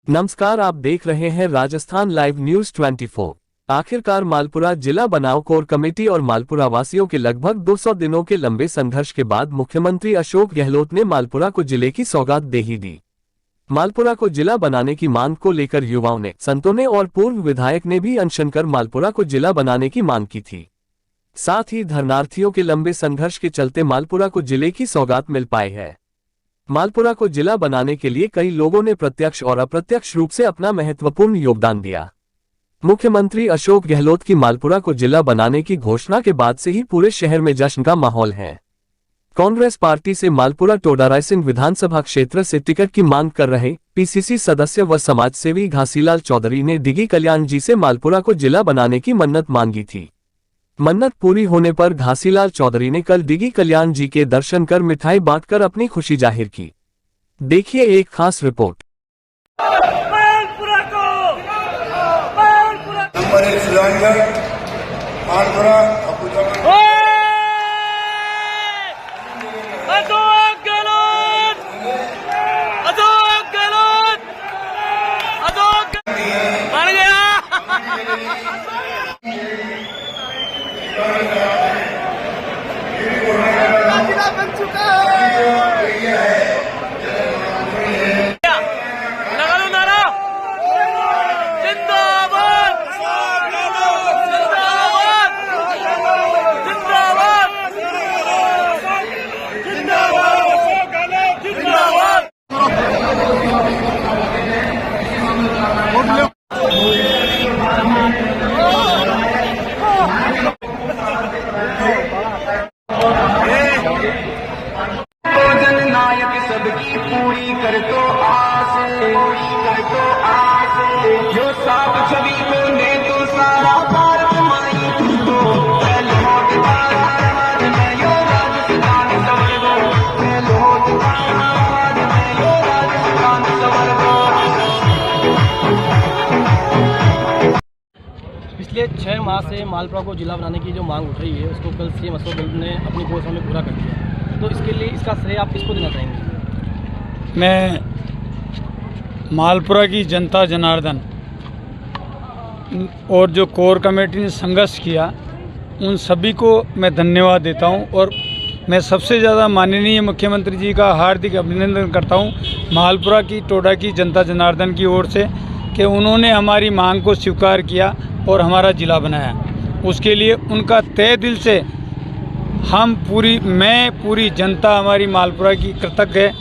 नमस्कार, आप देख रहे हैं राजस्थान लाइव न्यूज 24। आखिरकार मालपुरा जिला बनाओ कोर कमेटी और मालपुरा वासियों के लगभग 200 दिनों के लंबे संघर्ष के बाद मुख्यमंत्री अशोक गहलोत ने मालपुरा को जिले की सौगात दे ही दी। मालपुरा को जिला बनाने की मांग को लेकर युवाओं ने, संतों ने और पूर्व विधायक ने भी अनशन कर मालपुरा को जिला बनाने की मांग की थी। साथ ही धरनार्थियों के लंबे संघर्ष के चलते मालपुरा को जिले की सौगात मिल पाई है। मालपुरा को जिला बनाने के लिए कई लोगों ने प्रत्यक्ष और अप्रत्यक्ष रूप से अपना महत्वपूर्ण योगदान दिया। मुख्यमंत्री अशोक गहलोत की मालपुरा को जिला बनाने की घोषणा के बाद से ही पूरे शहर में जश्न का माहौल है। कांग्रेस पार्टी से मालपुरा टोडा रायसेन विधानसभा क्षेत्र से टिकट की मांग कर रहे पीसीसी सदस्य व समाजसेवी घासीलाल चौधरी ने डिगी कल्याण जी से मालपुरा को जिला बनाने की मन्नत मांगी थी। मन्नत पूरी होने पर घासीलाल चौधरी ने कल डिगी कल्याण जी के दर्शन कर मिठाई बांटकर अपनी खुशी जाहिर की। देखिए एक खास रिपोर्ट। बन चुका है। लगा लो नारा, जिंदाबाद जिंदाबाद जिंदाबाद जिंदाबाद जननायक सबकी पूरी कर तो आस जो साफ छवि को ने तो सारा भारत माई तो लौट आवाज में यो राजस्थान समरगो लौट आवाज में यो राजस्थान समरगो। पिछले 6 माह से मालपुरा को जिला बनाने की जो मांग उठ रही है उसको कल सीएम अशोक गहलोत ने अपनी घोषणा में पूरा कर दिया। तो इसके लिए इसका श्रेय आप किसको देना चाहेंगे? मैं मालपुरा की जनता जनार्दन और जो कोर कमेटी ने संघर्ष किया उन सभी को मैं धन्यवाद देता हूं और मैं सबसे ज़्यादा माननीय मुख्यमंत्री जी का हार्दिक अभिनंदन करता हूं मालपुरा की टोडा की जनता जनार्दन की ओर से कि उन्होंने हमारी मांग को स्वीकार किया और हमारा जिला बनाया। उसके लिए उनका तहे दिल से मैं पूरी जनता हमारी मालपुरा की कृतज्ञ है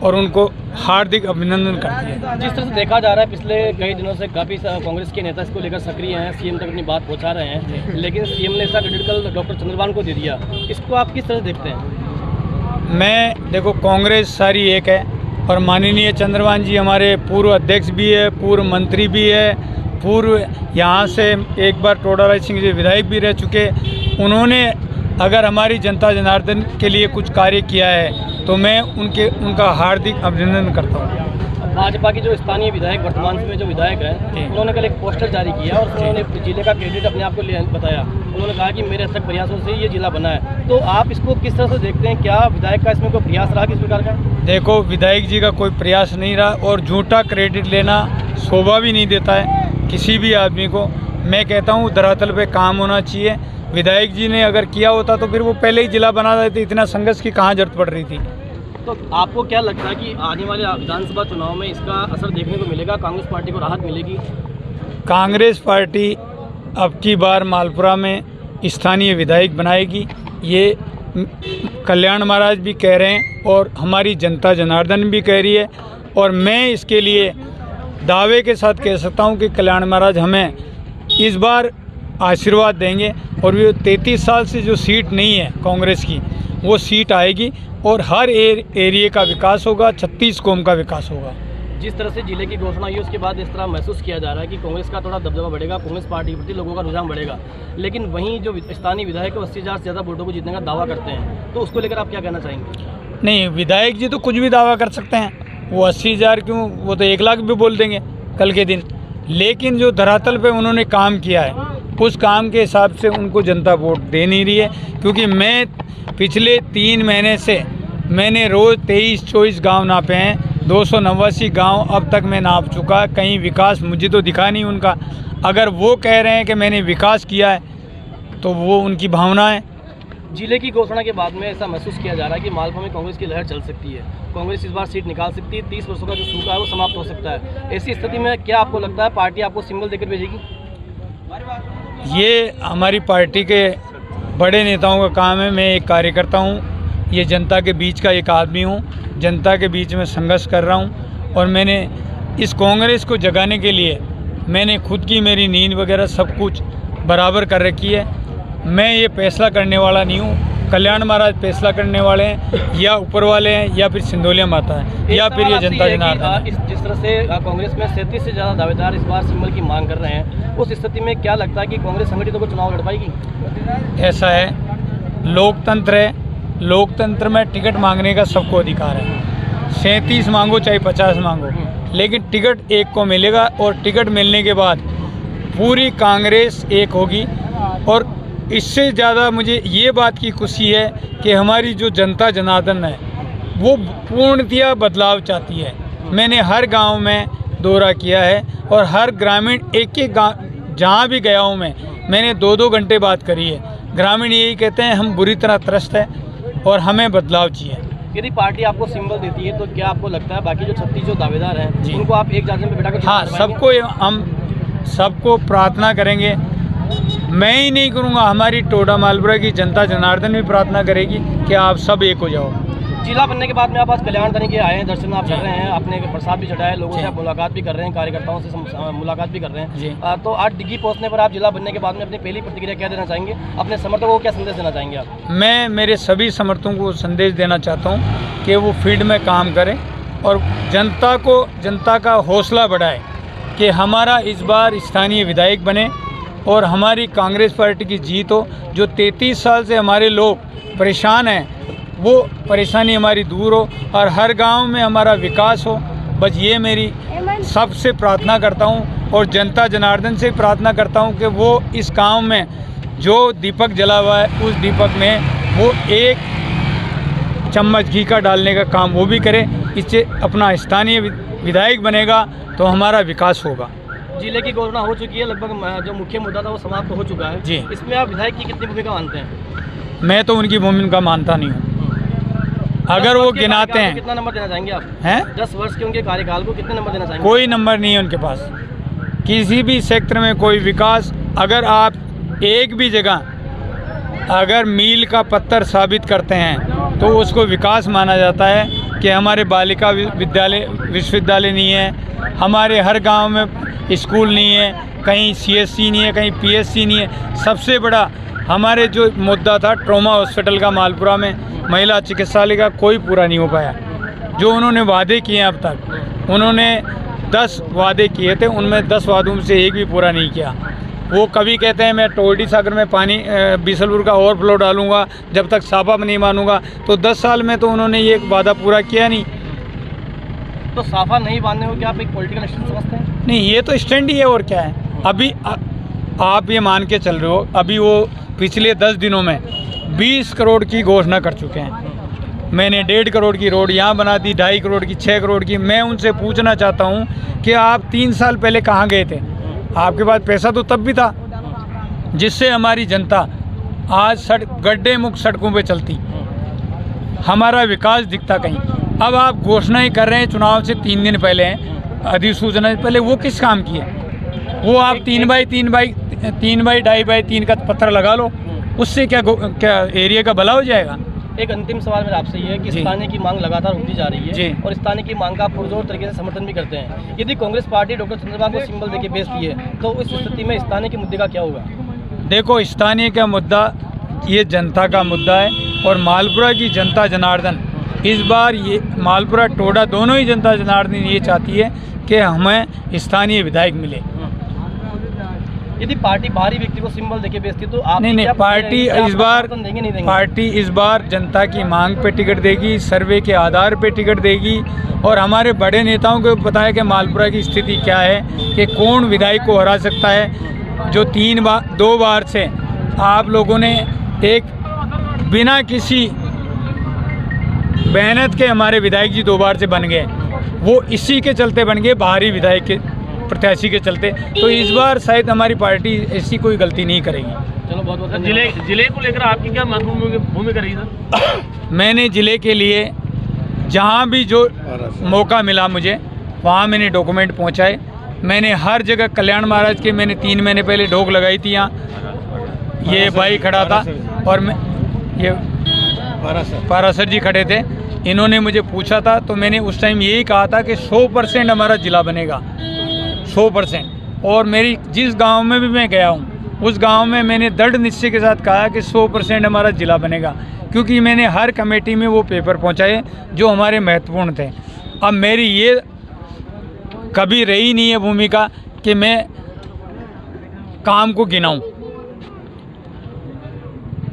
और उनको हार्दिक अभिनंदन करती है। जिस तरह से देखा जा रहा है पिछले कई दिनों से काफ़ी कांग्रेस के नेता इसको लेकर सक्रिय हैं, सीएम तक अपनी बात पहुंचा रहे हैं, लेकिन सीएम ने इसका क्रेडिट कल डॉक्टर चंद्रभान को दे दिया। इसको आप किस तरह से देखते हैं? देखो कांग्रेस सारी एक है और माननीय चंद्रभान जी हमारे पूर्व अध्यक्ष भी है, पूर्व मंत्री भी है, पूर्व यहाँ से एक बार टोडा रायसेन के विधायक भी रह चुके। उन्होंने अगर हमारी जनता जनार्दन के लिए कुछ कार्य किया है तो मैं उनका हार्दिक अभिनंदन करता हूँ। भाजपा की जो स्थानीय विधायक वर्तमान में जो विधायक है उन्होंने कल एक पोस्टर जारी किया और उन्होंने जिले का क्रेडिट अपने आप को बताया। उन्होंने कहा कि मेरे अथक प्रयासों से ये जिला बना है। तो आप इसको किस तरह से देखते हैं? क्या विधायक का इसमें कोई प्रयास रहा किस प्रकार का? देखो विधायक जी का कोई प्रयास नहीं रहा और झूठा क्रेडिट लेना शोभा भी नहीं देता है किसी भी आदमी को। मैं कहता हूँ धरातल पे काम होना चाहिए। विधायक जी ने अगर किया होता तो फिर वो पहले ही जिला बना देते, इतना संघर्ष की कहाँ जरूरत पड़ रही थी। तो आपको क्या लगता है कि आने वाले विधानसभा चुनाव में इसका असर देखने को मिलेगा? कांग्रेस पार्टी को राहत मिलेगी? कांग्रेस पार्टी अब की बार मालपुरा में स्थानीय विधायक बनाएगी, ये कल्याण महाराज भी कह रहे हैं और हमारी जनता जनार्दन भी कह रही है। और मैं इसके लिए दावे के साथ कह सकता हूँ कि कल्याण महाराज हमें इस बार आशीर्वाद देंगे और ये 33 साल से जो सीट नहीं है कांग्रेस की वो सीट आएगी और हर एरिए का विकास होगा, 36 कौम का विकास होगा। जिस तरह से जिले की घोषणा हुई उसके बाद इस तरह महसूस किया जा रहा है कि कांग्रेस का थोड़ा दबदबा बढ़ेगा, कांग्रेस पार्टी के प्रति लोगों का रुझान बढ़ेगा। लेकिन वहीं जो स्थानीय विधायक 80,000 से ज़्यादा वोटों को जीतने का दावा करते हैं, तो उसको लेकर आप क्या कहना चाहेंगे? नहीं, विधायक जी तो कुछ भी दावा कर सकते हैं, वो 80,000 क्यों, वो तो 1 लाख भी बोल देंगे कल के दिन। लेकिन जो धरातल पे उन्होंने काम किया है उस काम के हिसाब से उनको जनता वोट दे नहीं रही है। क्योंकि मैं पिछले 3 महीने से मैंने रोज़ 23-24 गांव नापे हैं 289 गांव अब तक मैं नाप चुका। कहीं विकास मुझे तो दिखा नहीं उनका। अगर वो कह रहे हैं कि मैंने विकास किया है तो वो उनकी भावना है। जिले की घोषणा के बाद में ऐसा महसूस किया जा रहा है कि मालवा में कांग्रेस की लहर चल सकती है, कांग्रेस इस बार सीट निकाल सकती है, 30 वर्षों का जो सूखा है वो समाप्त हो सकता है। ऐसी स्थिति में क्या आपको लगता है पार्टी आपको सिंबल देकर भेजेगी? ये हमारी पार्टी के बड़े नेताओं का काम है। मैं एक कार्यकर्ता हूँ, ये जनता के बीच का एक आदमी हूँ, जनता के बीच में संघर्ष कर रहा हूँ। और मैंने इस कांग्रेस को जगाने के लिए मैंने खुद की मेरी नींद वगैरह सब कुछ बराबर कर रखी है। मैं ये फैसला करने वाला नहीं हूँ, कल्याण महाराज फैसला करने वाले हैं, या ऊपर वाले हैं, या फिर सिंदोलिया माता है, या फिर ये जनता जनार्दन। जिस तरह से कांग्रेस में 37 से ज़्यादा दावेदार इस बार सिंबल की मांग कर रहे हैं, उस स्थिति में क्या लगता है कि कांग्रेस संगठित होकर चुनाव लड़ पाएगी? ऐसा है, लोकतंत्र है, लोकतंत्र में टिकट मांगने का सबको अधिकार है। 37 मांगो चाहे 50 मांगो, लेकिन टिकट एक को मिलेगा। और टिकट मिलने के बाद पूरी कांग्रेस एक होगी। और इससे ज़्यादा मुझे ये बात की खुशी है कि हमारी जो जनता जनार्दन है वो पूर्णतया बदलाव चाहती है। मैंने हर गांव में दौरा किया है और हर ग्रामीण एक गाँव जहाँ भी गया हूँ मैंने 2-2 घंटे बात करी है। ग्रामीण यही कहते हैं हम बुरी तरह त्रस्त है और हमें बदलाव चाहिए। यदि पार्टी आपको सिंबल देती है तो क्या आपको लगता है बाकी जो 36 जो दावेदार हैं उनको आप एक जार्जन में बैठाकर? हाँ, सबको हम सबको प्रार्थना करेंगे। मैं ही नहीं करूँगा, हमारी टोडा मालपुरा की जनता जनार्दन भी प्रार्थना करेगी कि आप सब एक हो जाओ। जिला बनने के बाद में आप आज कल्याण धनी के आए हैं, दर्शन आप कर रहे हैं, आपने प्रसाद भी चढ़ाया, लोगों से आप मुलाकात भी कर रहे हैं, कार्यकर्ताओं से मुलाकात भी कर रहे हैं। तो आज डिग्गी पहुंचने पर आप जिला बनने के बाद में अपनी पहली प्रतिक्रिया क्या देना चाहेंगे? अपने समर्थकों को क्या संदेश देना चाहेंगे आप? मैं मेरे सभी समर्थकों को संदेश देना चाहता हूँ कि वो फील्ड में काम करें और जनता का हौसला बढ़ाए कि हमारा इस बार स्थानीय विधायक बने और हमारी कांग्रेस पार्टी की जीत हो। जो 33 साल से हमारे लोग परेशान हैं वो परेशानी हमारी दूर हो और हर गांव में हमारा विकास हो। बस ये मेरी सबसे प्रार्थना करता हूं और जनता जनार्दन से प्रार्थना करता हूं कि वो इस गांव में जो दीपक जला हुआ है उस दीपक में वो 1 चम्मच घी का डालने का काम वो भी करे। इससे अपना स्थानीय विधायक बनेगा तो हमारा विकास होगा। जिले की घोषणा हो चुकी है, लगभग जो मुख्य मुद्दा था वो समाप्त हो चुका है जी। इसमें आप विधायक की कितनी भूमिका मानते हैं? मैं तो उनकी भूमिका मानता नहीं हूँ। अगर वो गिनाते हैं, कितना नंबर देना चाहेंगे आप? हैं 10 वर्ष के उनके कार्यकाल को कितने नंबर देना चाहेंगे? कोई नंबर नहीं है उनके पास। किसी भी सेक्टर में कोई विकास, अगर आप एक भी जगह अगर मील का पत्थर साबित करते हैं तो उसको विकास माना जाता है। कि हमारे बालिका विश्वविद्यालय नहीं है, हमारे हर गांव में स्कूल नहीं है, कहीं CSC नहीं है, कहीं PSC नहीं है। सबसे बड़ा हमारे जो मुद्दा था ट्रॉमा हॉस्पिटल का मालपुरा में, महिला चिकित्सालय का, कोई पूरा नहीं हो पाया। जो उन्होंने वादे किए हैं अब तक, उन्होंने 10 वादे किए थे, उनमें 10 वादों में से एक भी पूरा नहीं किया। वो कभी कहते हैं मैं टोल्डी सागर में पानी बीसलपुर का ओवरफ्लो डालूंगा जब तक साफा नहीं मानूंगा, तो 10 साल में तो उन्होंने ये वादा पूरा किया नहीं। तो साफा नहीं बांधने को क्या आप एक पॉलिटिकल स्टैंड समझते हैं? नहीं, ये तो स्टैंड ही है और क्या है। अभी आप ये मान के चल रहे हो, अभी वो पिछले 10 दिनों में 20 करोड़ की घोषणा कर चुके हैं। मैंने 1.5 करोड़ की रोड यहाँ बना दी, 2.5 करोड़ की, 6 करोड़ की। मैं उनसे पूछना चाहता हूँ कि आप 3 साल पहले कहाँ गए थे? आपके पास पैसा तो तब भी था, जिससे हमारी जनता आज गड्ढे मुक्त सड़कों पे चलती, हमारा विकास दिखता कहीं। अब आप घोषणा ही कर रहे हैं चुनाव से 3 दिन पहले, अधिसूचना से पहले। वो किस काम की है? वो आप 3x3 का पत्थर लगा लो, उससे क्या एरिया का भला हो जाएगा? एक अंतिम सवाल मेरा आपसे ये है कि स्थानीय की मांग लगातार होती जा रही है जी। और स्थानीय की मांग का आप पुरजोर तरीके से समर्थन भी करते हैं। यदि कांग्रेस पार्टी डॉक्टर चंद्रबाबू को सिंबल देके भेजती है तो उस स्थिति में स्थानीय के मुद्दे का क्या होगा? देखो, स्थानीय का मुद्दा ये जनता का मुद्दा है और मालपुरा की जनता जनार्दन इस बार ये मालपुरा टोडा दोनों ही जनता जनार्दन ये चाहती है कि हमें स्थानीय विधायक मिले। यदि पार्टी बाहरी व्यक्ति को सिंबल देके भेजती तो आप नहीं, पार्टी इस बार जनता की मांग पे टिकट देगी, सर्वे के आधार पे टिकट देगी। और हमारे बड़े नेताओं को बताया कि मालपुरा की स्थिति क्या है, कि कौन विधायक को हरा सकता है। जो 2 बार से आप लोगों ने एक बिना किसी मेहनत के हमारे विधायक जी 2 बार से बन गए। वो इसी के चलते बन गए, बाहरी विधायक के प्रत्याशी के चलते। तो इस बार शायद हमारी पार्टी ऐसी कोई गलती नहीं करेगी। चलो बहुत बहुत जिले को लेकर आपकी क्या भूमिका रही सर? मैंने ज़िले के लिए जहाँ भी जो मौका मिला मुझे, वहाँ मैंने डॉक्यूमेंट पहुँचाए। मैंने हर जगह, कल्याण महाराज के मैंने 3 महीने पहले डोक लगाई थी यहाँ, ये भाई खड़ा था और मैं ये पारासर जी खड़े थे, इन्होंने मुझे पूछा था तो मैंने उस टाइम यही कहा था कि 100% हमारा ज़िला बनेगा, 100%। और मेरी जिस गांव में भी मैं गया हूं, उस गांव में मैंने दृढ़ निश्चय के साथ कहा कि 100% हमारा ज़िला बनेगा, क्योंकि मैंने हर कमेटी में वो पेपर पहुंचाए जो हमारे महत्वपूर्ण थे। अब मेरी ये कभी रही नहीं है भूमिका कि मैं काम को गिनाऊं,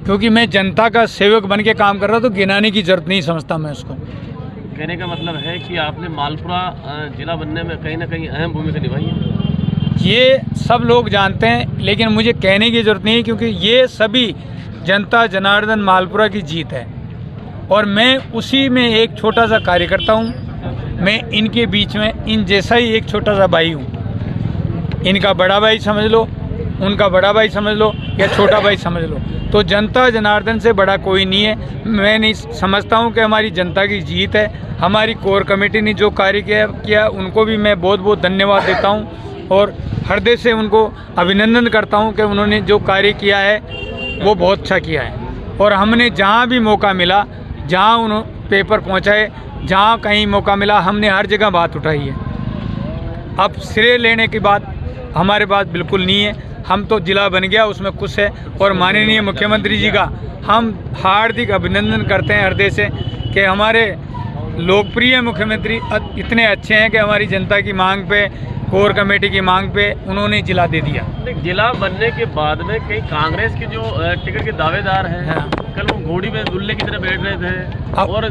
क्योंकि मैं जनता का सेवक बन के काम कर रहा, तो गिनाने की जरूरत नहीं समझता मैं उसको। कहने का मतलब है कि आपने मालपुरा जिला बनने में कहीं ना कहीं अहम भूमिका निभाई है। ये सब लोग जानते हैं, लेकिन मुझे कहने की ज़रूरत नहीं है, क्योंकि ये सभी जनता जनार्दन मालपुरा की जीत है और मैं उसी में एक छोटा सा कार्यकर्ता हूँ। मैं इनके बीच में इन जैसा ही एक छोटा सा भाई हूँ। इनका बड़ा भाई समझ लो, उनका बड़ा भाई समझ लो, या छोटा भाई समझ लो। तो जनता जनार्दन से बड़ा कोई नहीं है। मैं नहीं समझता हूँ कि हमारी जनता की जीत है। हमारी कोर कमेटी ने जो कार्य किया उनको भी मैं बहुत बहुत धन्यवाद देता हूँ और हृदय से उनको अभिनंदन करता हूँ कि उन्होंने जो कार्य किया है वो बहुत अच्छा किया है। और हमने जहाँ भी मौका मिला, जहाँ उन्होंने पेपर पहुँचाए, जहाँ कहीं मौका मिला, हमने हर जगह बात उठाई है। अब श्रेय लेने की बात हमारे पास बिल्कुल नहीं है। हम तो जिला बन गया उसमें खुश है और माननीय मुख्यमंत्री जी का हम हार्दिक अभिनंदन करते हैं हृदय से कि हमारे लोकप्रिय मुख्यमंत्री इतने अच्छे हैं कि हमारी जनता की मांग पे, कोर कमेटी की मांग पे उन्होंने जिला दे दिया। जिला बनने के बाद में कई कांग्रेस के जो टिकट के दावेदार हैं, हाँ। कल वो घोड़ी में दुल्ले की तरह बैठ रहे थे और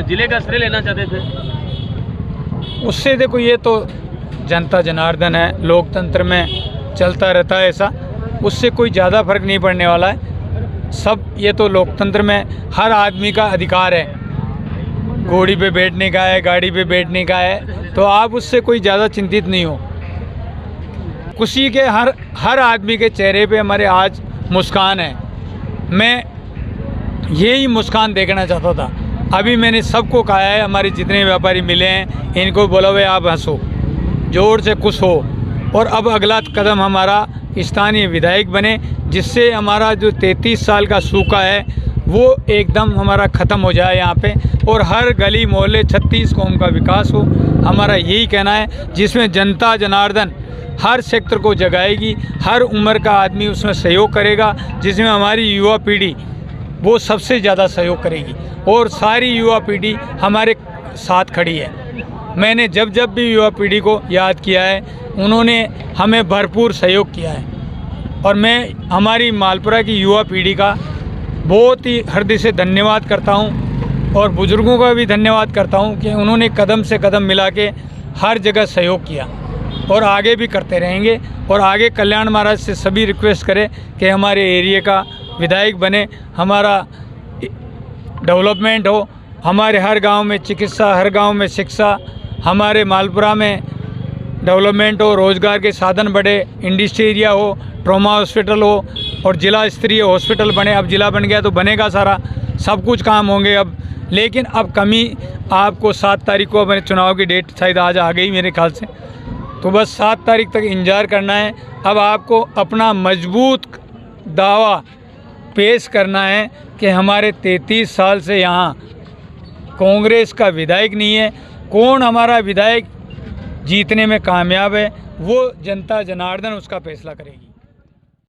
जिले का श्रेय लेना चाहते थे। उससे देखो, ये तो जनता जनार्दन है, लोकतंत्र में चलता रहता है ऐसा, उससे कोई ज़्यादा फर्क नहीं पड़ने वाला है। सब ये तो लोकतंत्र में हर आदमी का अधिकार है, घोड़ी पे बैठने का है, गाड़ी पे बैठने का है, तो आप उससे कोई ज़्यादा चिंतित नहीं हो। खुशी के हर आदमी के चेहरे पे हमारे आज मुस्कान है। मैं यही मुस्कान देखना चाहता था। अभी मैंने सबको कहा है, हमारे जितने व्यापारी मिले हैं इनको बोला भाई आप हंसो, जोर से खुश हो। और अब अगला कदम हमारा स्थानीय विधायक बने, जिससे हमारा जो 33 साल का सूखा है वो एकदम हमारा ख़त्म हो जाए यहाँ पे, और हर गली मोहल्ले 36 कौम का विकास हो। हमारा यही कहना है, जिसमें जनता जनार्दन हर सेक्टर को जगाएगी, हर उम्र का आदमी उसमें सहयोग करेगा, जिसमें हमारी युवा पीढ़ी वो सबसे ज़्यादा सहयोग करेगी और सारी युवा पीढ़ी हमारे साथ खड़ी है। मैंने जब जब भी युवा पीढ़ी को याद किया है, उन्होंने हमें भरपूर सहयोग किया है और मैं हमारी मालपुरा की युवा पीढ़ी का बहुत ही हृदय से धन्यवाद करता हूं और बुज़ुर्गों का भी धन्यवाद करता हूं कि उन्होंने कदम से कदम मिला के हर जगह सहयोग किया और आगे भी करते रहेंगे। और आगे कल्याण महाराज से सभी रिक्वेस्ट करें कि हमारे एरिया का विधायक बने, हमारा डेवलपमेंट हो, हमारे हर गांव में चिकित्सा, हर गांव में शिक्षा, हमारे मालपुरा में डेवलपमेंट हो, रोज़गार के साधन बढ़े, इंडस्ट्री एरिया हो, ट्रॉमा हॉस्पिटल हो और जिला स्तरीय हॉस्पिटल बने। अब जिला बन गया तो बनेगा सारा, सब कुछ काम होंगे अब। लेकिन अब कमी आपको 7 तारीख को, अपने चुनाव की डेट शायद आज आ गई मेरे ख्याल से, तो बस 7 तारीख तक इंतज़ार करना है। अब आपको अपना मजबूत दावा पेश करना है कि हमारे 33 साल से यहाँ कांग्रेस का विधायक नहीं है, कौन हमारा विधायक जीतने में कामयाब है, वो जनता जनार्दन उसका फैसला करेगी।